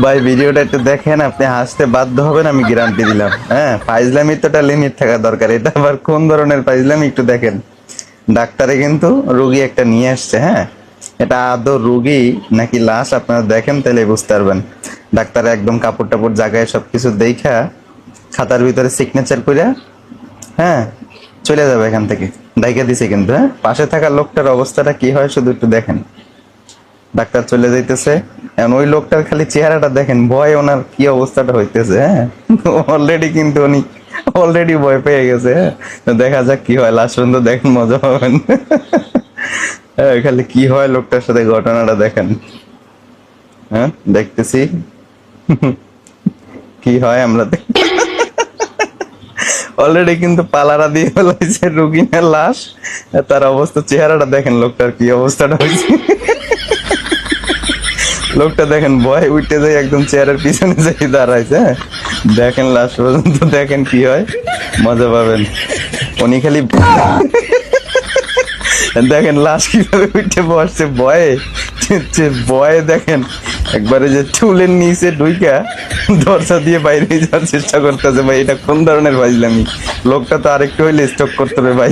ভাই ভিডিওটা একটু দেখেন, আপনি হাসতে বাধ্য হবেন, আমি গ্যারান্টি দিলাম। হ্যাঁ, ফাইজলামি তো একটা লিমিট থাকা দরকার। এটা আবার কোন ধরনের ফাইজলামি একটু দেখেন। ডাক্তারে কিন্তু রোগী একটা নিয়ে আসছে। হ্যাঁ, এটা আদৌ রোগী নাকি লাশ আপনারা দেখেন তাহলে বুঝতে পারবেন। ডাক্তারে একদম কাপড় টাপড় জায়গায় সবকিছু দেখা খাতার ভিতরে সিগনেচার করে হ্যাঁ চলে যাবে এখান থেকে। ডাইকা দিছে কিন্তু। হ্যাঁ, পাশে থাকা লোকটার অবস্থাটা কি হয় শুধু একটু দেখেন। ডাক্তার চলে যাইতেছে, এখন ওই লোকটার খালি চেহারাটা দেখেন, ভয় ওনার কি অবস্থাটা হইতেছে। হ্যাঁ, অলরেডি কিন্তু উনি অলরেডি ভয় পেয়ে গেছে। হ্যাঁ, তো দেখা যাক কি হয়, লাস্ট পর্যন্ত দেখেন, মজা পাবেন। হ্যাঁ, খালি কি হয় লোকটার সাথে ঘটনাটা দেখেন। হ্যাঁ, দেখতেছি কি হয় আমরা অলরেডি কিন্তু পালারা দিয়ে ফেলাইছে রুগিনের লাশ। তার অবস্থা, চেহারাটা দেখেন লোকটার কি অবস্থাটা হয়েছে। লোকটা দেখেন ভয় উঠে যায়, একদম চেয়ারের পিছনে যাই দাঁড়াইছে। হ্যাঁ, দেখেন লাস্ট পর্যন্ত দেখেন কি হয়, মজা পাবেন। উনি খালি দেখেন লাশ কিভাবে উঠে বসছে ভয়ে। ভয়ে দেখেন একবারে যে চুলের নিচে ঢুইকা দরজা দিয়ে বাইরে যাওয়ার চেষ্টা করতেছে। ভাই এটা কোন ধরনের ফাইজলামি? লোকটা তো আরেকটু হইলে স্টক করতে হবে ভাই।